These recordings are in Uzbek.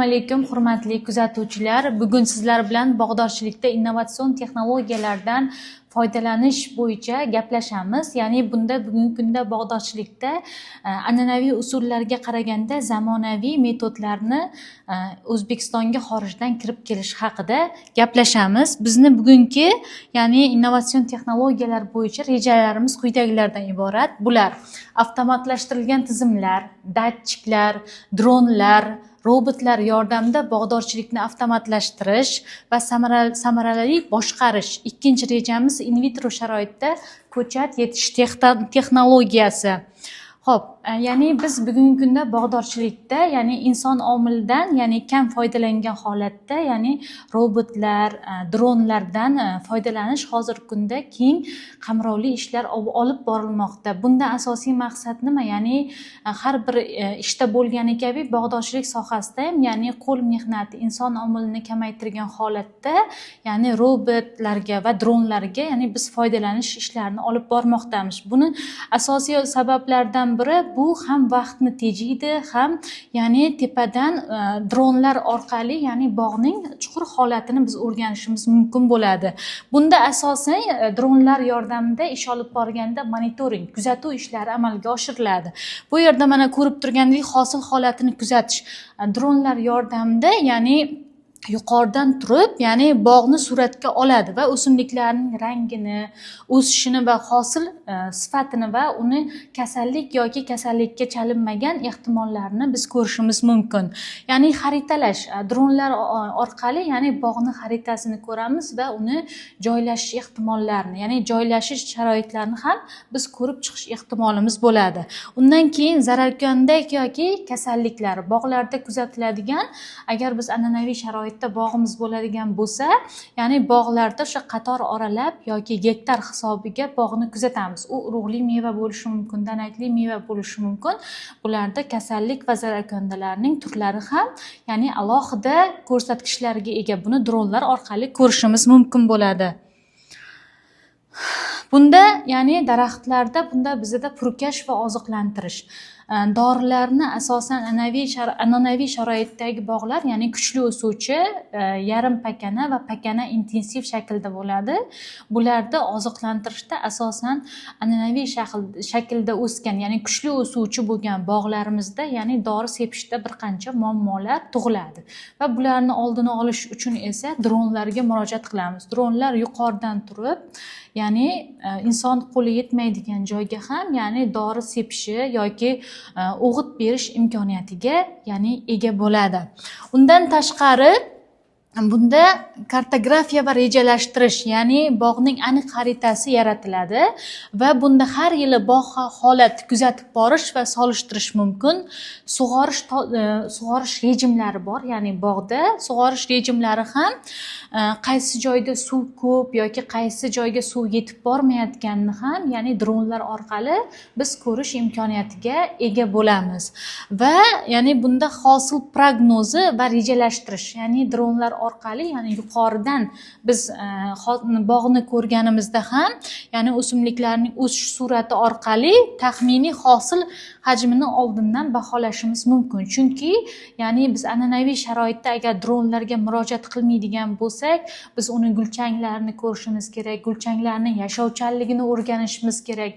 Assalomu alaykum hurmatli kuzatuvchilar. Bugun sizlar bilan bog'dorchilikda innovatsion texnologiyalardan foydalanish bo'yicha gaplashamiz. Ya'ni bugungi kunda bog'dorchilikda an'anaviy usullarga qaraganda zamonaviy metodlarni O'zbekistonga xorijdan kirib kelish haqida gaplashamiz. Bizni bugungi ya'ni innovatsion texnologiyalar bo'yicha rejalarimiz quyidagilardan iborat. Bular avtomatlashtirilgan tizimlar, datchiklar, dronlar, robotlar yordamida bog'dorchilikni avtomatlashtirish va samarali boshqarish. Ikkinchi rejamiz in vitro sharoitda ko'chat yetishish texnologiyasi. Xo'p, ya'ni biz bugungi kunda bog'dorchilikda, ya'ni inson omilidan, ya'ni kam foydalangan holatda, ya'ni robotlar, dronlardan foydalanish hozirgi kunda keng qamrovli ishlar olib borilmoqda. Bunda asosiy maqsad nima? Ya'ni har bir ishda bo'lgani kabi bog'dorchilik sohasida ham, ya'ni qo'l mehnati, inson omilini kamaytirgan holatda, ya'ni robotlarga va dronlarga, ya'ni biz foydalanish ishlarini olib bormoqdamiz. Buni asosiy sabablardan biri bu ham vaqtni tejaydi, ham ya'ni tepadan dronlar orqali, ya'ni bog'ning chuqur holatini biz o'rganishimiz mumkin bo'ladi. Bunda asosan dronlar yordamida ish olib borganda monitoring, kuzatuv ishlari amalga oshiriladi. Bu yerda mana ko'rib turgandek hosil holatini kuzatish dronlar yordamida, ya'ni yuqoridan turib, ya'ni bog'ni suratga oladi va o'simliklarning rangini, o'sishini va hosil sifatini va uni kasallik yoki kasallikka chalinmagan ehtimollarini biz ko'rishimiz mumkin. Ya'ni xaritalash dronlar orqali, ya'ni bog'ni xaritasini ko'ramiz va uni joylashish ehtimollarini, ya'ni joylashish sharoitlarini ham biz ko'rib chiqish ehtimolimiz bo'ladi. Undan keyin zararkunandak yoki kasalliklar bog'larda kuzatiladigan, agar biz an'anaviy sharoit bog'imiz bo'ladigan bo'lsa, ya'ni bog'larda o'sha qator oralab yoki gektar hisobiga bog'ni kuzatamiz. U urug'li meva bo'lishi mumkin, danakli meva bo'lishi mumkin. Bularda kasallik va zararkunandalarning turlari ham, ya'ni alohida ko'rsatkichlarga ega. Buni dronlar orqali ko'rishimiz mumkin bo'ladi. Bunda, ya'ni daraxtlarda bizda purkash va oziqlantirish, dorilarni asosan an'anaviy sharoitdagi bog'lar, ya'ni kuchli o'suvchi, yarim pakana va pakana intensiv shaklda bo'ladi. Bularda oziqlantirishda asosan an'anaviy shaklda o'sgan, ya'ni kuchli o'suvchi bo'lgan bog'larimizda, ya'ni dori sepishda bir qancha muammolar tug'iladi va bularni oldini olish uchun esa dronlarga murojaat qilamiz. Dronlar yuqoridan turib, ya'ni inson qo'li yetmaydigan joyga ham, ya'ni dori sepishi yoki o'g'it berish imkoniyatiga, ya'ni ega bo'ladi. Undan tashqari bunda kartografiya va rejalashtirish, ya'ni bog'ning aniq xaritasi yaratiladi va bunda har yili bog' holat kuzatib borish va solishtirish mumkin. Sug'orish rejimlari bor, ya'ni bog'da sug'orish rejimlari ham qaysi joyda suv ko'p yoki qaysi joyga suv yetib bormayotganini ham, ya'ni dronlar orqali biz ko'rish imkoniyatiga ega bo'lamiz. Va ya'ni bunda hosil prognozi va rejalashtirish, ya'ni dronlar orqali, ya'ni yuqoridan biz bog'ni ko'rganimizda ham, ya'ni o'simliklarning o'sish surati orqali taxminiy hosil hajmini oldindan baholashimiz mumkin. Chunki ya'ni biz an'anaviy sharoitda agar dronlarga murojaat qilmaydigan bo'lsak, biz uni gulchanglarini ko'rishimiz kerak, gulchanglarning yashovchanligini o'rganishimiz kerak.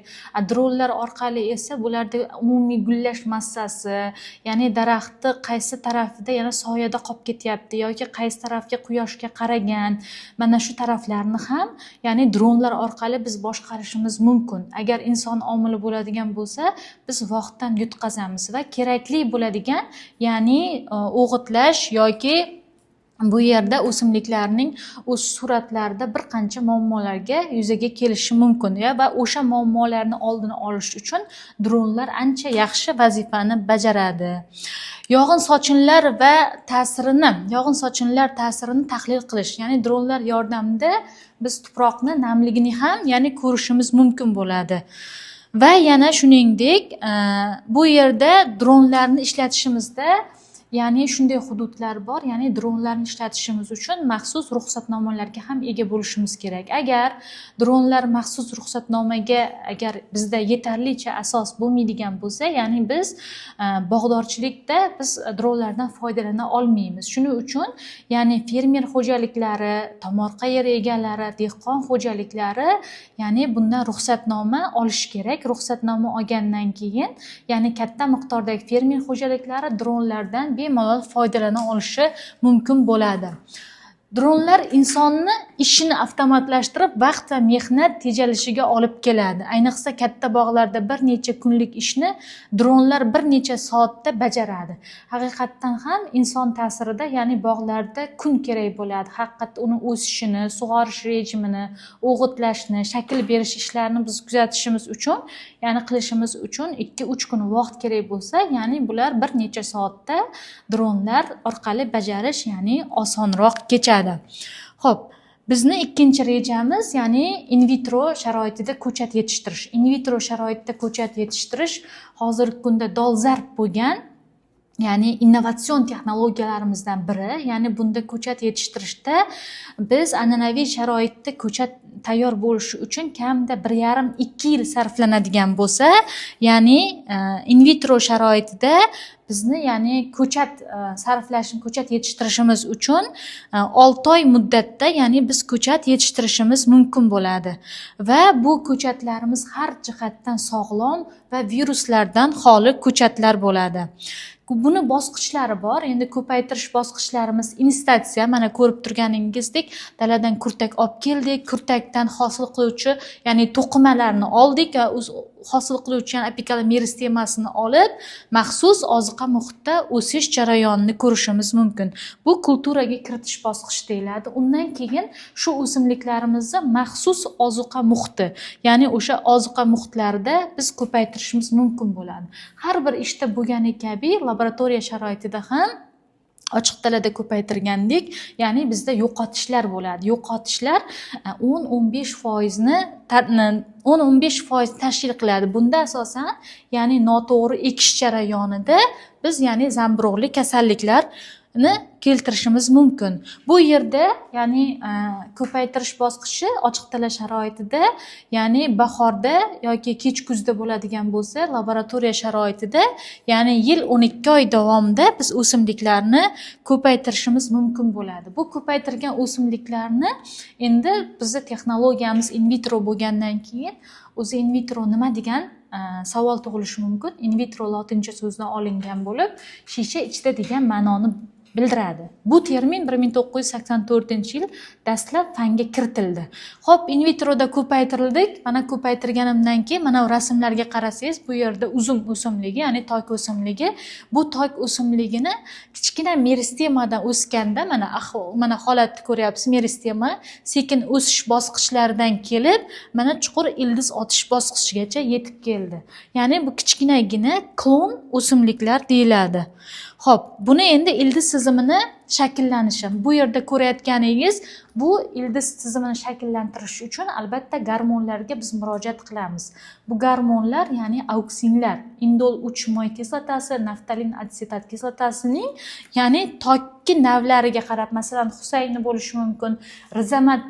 Dronlar orqali esa bularda umumiy gullash massasi, ya'ni daraxtni qaysi tarafida yana soyada qolib ketyapti yoki qaysi tarafga quyoshga qaragan, mana shu taraflarni ham, ya'ni dronlar orqali biz boshqarishimiz mumkin. Agar inson omili bo'ladigan bo'lsa, biz vaqtdan yutqazamiz va kerakli bo'ladigan, ya'ni o'g'itlash yoki bu yerda o'simliklarning o'sish suratlarida bir qancha muammolarga yuzaga kelishi mumkin va o'sha muammolarni oldini olish uchun dronlar ancha yaxshi vazifani bajaradi. Yog'in sochinlar ta'sirini tahlil qilish, ya'ni dronlar yordamida biz tuproqni namligini ham, ya'ni ko'rishimiz mumkin bo'ladi. Va yana shuningdek, bu yerda dronlarni ishlatishimizda Ya'ni shunday hududlar bor, ya'ni dronlarni ishlatishimiz uchun maxsus ruxsatnomalarga ham ega bo'lishimiz kerak. Agar dronlar maxsus ruxsatnomaga agar bizda yetarlicha asos bo'lmaydigan bo'lsa, ya'ni biz bog'dorchilikda biz dronlardan foydalana olmaymiz. Shuning uchun ya'ni fermer xo'jaliklari, tomorqa yer egalari, dehqon xo'jaliklari ya'ni bundan ruxsatnoma olish kerak. Ruxsatnoma olgandan keyin ya'ni katta miqdordagi fermer xo'jaliklari dronlardan bemalol foydalana olishi mumkin bo'ladi. Dronlar insonni ishini avtomatlashtirib, vaqt va mehnat tejalishiga olib keladi. Ayniqsa katta bog'larda bir necha kunlik ishni dronlar bir necha soatda bajaradi. Haqiqatdan ham inson ta'sirida, ya'ni bog'larda kun kerak bo'ladi. Haqiqatda uni o'sishini, sug'orish rejimini, o'g'itlashni, shakl berish ishlarini biz kuzatishimiz uchun, ya'ni qilishimiz uchun 2-3 kun vaqt kerak bo'lsa, ya'ni bular bir necha soatda dronlar orqali bajarish, ya'ni osonroq kechadi. Xo'p, bizni ikkinchi rejamiz ya'ni in vitro sharoitida ko'chat yetishtirish. In vitro sharoitda ko'chat yetishtirish hozirgi kunda dolzarb bo'lgan, ya'ni innovatsion texnologiyalarimizdan biri. Ya'ni bunda ko'chat yetishtirishda biz an'anaviy sharoitda ko'chat tayyor bo'lishi uchun kamida 1,5-2 yil sarflanadigan bo'lsa, ya'ni in vitro sharoitida bizni ya'ni ko'chat ko'chat yetishtirishimiz uchun 6 oy muddatda ya'ni biz ko'chat yetishtirishimiz mumkin bo'ladi va bu ko'chatlarimiz har jihatdan sog'lom va viruslardan xoli ko'chatlar bo'ladi. Buni bosqichlari bor. Endi ko'paytirish bosqichlarimiz instatsiya. Mana ko'rib turganingizdek, daladan kurtak olib keldik. Kurtakdan hosil qiluvchi, ya'ni to'qimalarni oldik va hosil qiluvchi apikal meristemasini olib, maxsus oziqa muhitda o'sish jarayonini ko'rishimiz mumkin. Bu kulturaga kiritish bosqichi deyiladi. Undan keyin shu o'simliklarimizni maxsus oziqa muhiti, ya'ni o'sha oziqa muhitlarida biz ko'paytirishimiz mumkin bo'ladi. Har bir ishda bo'lgani kabi laboratoriya sharoitida ham ochiq dalada ko'paytirgandek, ya'ni bizda yo'qotishlar bo'ladi. Yo'qotishlar 10-15% tashkil qiladi. Bunda asosan ya'ni noto'g'ri ekish jarayonida biz ya'ni zamburug'li kasalliklarni keltirishimiz mumkin. Bu yerda ya'ni ko'paytirish bosqichi ochiq dala sharoitida, ya'ni bahorda yoki kech kuzda bo'ladigan bo'lsa, laboratoriya sharoitida, ya'ni yil 12 oy davomida biz o'simliklarni ko'paytirishimiz mumkin bo'ladi. Bu ko'paytirgan o'simliklarni endi bizning texnologiyamiz in vitro bo'lgandan keyin o'zi in vitro nima degan savol tug'ilishi mumkin. In vitro lotincha so'zdan olingan bo'lib, shisha ichida degan ma'noni bildiradi. Bu termin 1984-yil dastlab fanga kiritildi. Xo'p, in vitroda ko'paytirildik. Mana ko'paytirganimdan keyin mana rasmlarga qarasangiz, bu yerda uzum o'simligi, ya'ni tok o'simligi. Bu tok o'simligini kichkina meristemadan o'sganda mana holatni ko'ryapsiz. Meristema sekin o'sish bosqichlaridan kelib, mana chuqur ildiz otish bosqichigacha yetib keldi. Ya'ni bu kichkinagina klon o'simliklar deyiladi. Xo'p, buni endi ildiz tizimini shakllanishi. Bu yerda ko'rayotganingiz bu ildiz tizimini shakllantirish uchun albatta gormonlarga biz murojaat qilamiz. Bu gormonlar ya'ni auksinlar, indol 3 moy kislotasi, naftalin asetat kislotasining ya'ni tokki navlariga qarab, masalan, Husayni bo'lishi mumkin, rizamat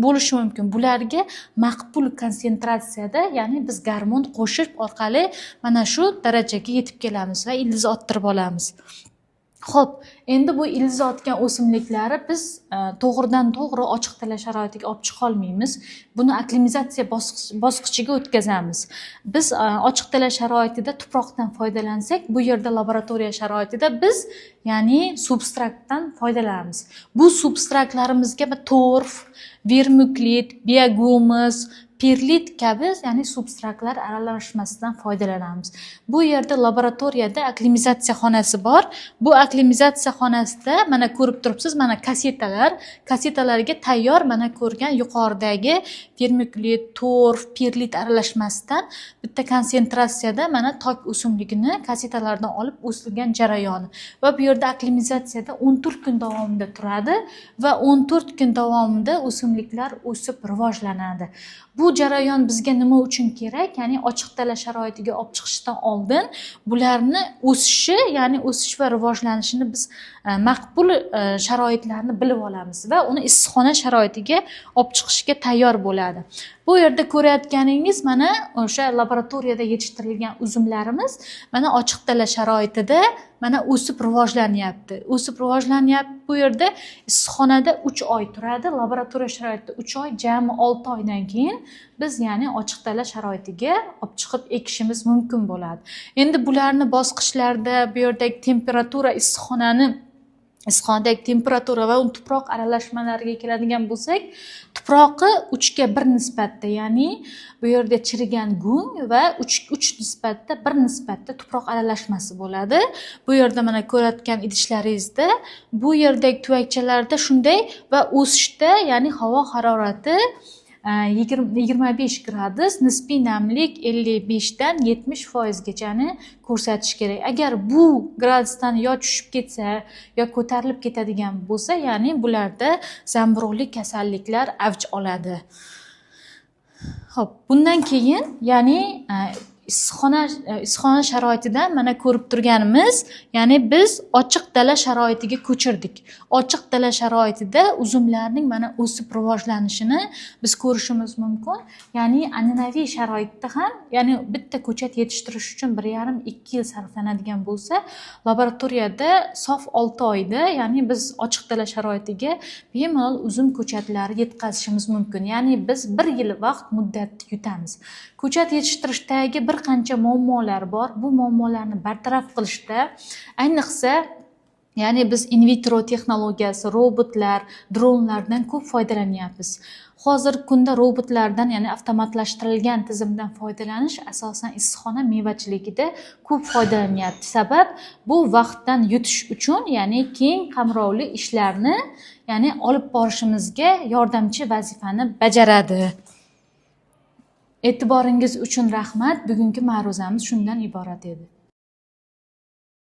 bo'lishi mumkin. Bularga maqbul konsentratsiyada, ya'ni biz gormon qo'shib orqali mana shu darajaga yetib kelamiz va ildiz ottirib olamiz. Xo'p, endi bu ildiz otgan o'simliklari biz to'g'ridan to'g'ri ochiq dala sharoitiga olib chiqa olmaymiz. Buni aklimizatsiya bosqichiga o'tkazamiz. Biz ochiq dala sharoitida tuproqdan foydalansak, bu yerda laboratoriya sharoitida biz ya'ni substratdan foydalanamiz. Bu substratlarimizga torf, vermiklit, biogumus, perlit kabi ya'ni substratlar aralashmasidan foydalanamiz. Bu yerda laboratoriyada aklimizatsiya xonasi bor. Bu aklimizatsiya xonasida mana ko'rib turibsiz, mana kasetalarga tayyor mana ko'rgan yuqoridagi vermiklit, torf, perlit aralashmasidan bitta konsentratsiyada mana tok o'simligini kasetalardan olib o'silgan jarayoni. Va bu yerda aklimizatsiyada 14 kun davomida turadi va 14 kun davomida o'simlik o'simliklar o'sib rivojlanadi. Bu jarayon bizga nima uchun kerak? Ya'ni ochiq dala sharoitiga olib chiqishdan oldin bularni o'sishi, ya'ni o'sish va rivojlanishini biz maqbul sharoitlarni bilib olamiz va uni issiqxona sharoitiga olib chiqishga tayyor bo'ladi. Bu yerda ko'rayotganingiz mana o'sha laboratoriyada yetishtirilgan uzumlarimiz mana ochiq dala sharoitida mana o'sib rivojlanyapti. O'sib rivojlanyapti. Bu yerda issiqxonada 3 oy turadi, laboratoriya sharoitida 3 oy, jami 6 oydan keyin biz ya'ni ochiq dala sharoitiga olib chiqib ekishimiz mumkin bo'ladi. Endi bularni bosqichlarda bu yerdagi temperatura, issiqxonadagi temperatura va tuproq aralashmalariga keladigan bo'lsak, tuproqi 3 ga 1 nisbatda, ya'ni bu yerda chirigan gung va 3 nisbatda 1 nisbatda tuproq aralashmasi bo'ladi. Bu yerda mana ko'rayotgan idishlaringizda bu yerdagi tuvakchalarda shunday va o'sishda, ya'ni havo harorati 25 gradus, nisbiy namlik 55 dan 70% gachani ko'rsatish kerak. Agar bu gradusdan yo tushib ketsa, yo ko'tarilib ketadigan bo'lsa, ya'ni bularda zamburug'li kasalliklar avj oladi. Xo'p, bundan keyin ya'ni issiqxona sharoitidan mana ko'rib turganimiz, ya'ni biz ochiq dala sharoitiga ko'chirdik. Ochiq dala sharoitida uzumlarning mana o'sib rivojlanishini biz ko'rishimiz mumkin. Ya'ni an'anaviy sharoitda ham, ya'ni bitta ko'chat yetishtirish uchun 1,5-2 yil sarflanadigan bo'lsa, laboratoriyada sof 6 oyda, ya'ni biz ochiq dala sharoitiga bemalol uzum ko'chatlari yetkazishimiz mumkin. Ya'ni biz 1 yil vaqt muddatni yutamiz. Ko'chat yetishtirishdagi bir qancha muammolar bor. Bu muammolarni bartaraf qilishda, ayniqsa ya'ni biz in vitro texnologiyasi, robotlar, dronlardan ko'p foydalanyapmiz. Hozirgi kunda robotlardan, ya'ni avtomatlashtirilgan tizimdan foydalanish asosan issiqxona mevachiligida ko'p foydalanyapti. Sabab bu vaqtdan yutish uchun, ya'ni keng qamrovli ishlarni, ya'ni olib borishimizga yordamchi vazifani bajaradi. E'tiboringiz uchun rahmat. Bugungi ma'ruzamiz shundan iborat edi.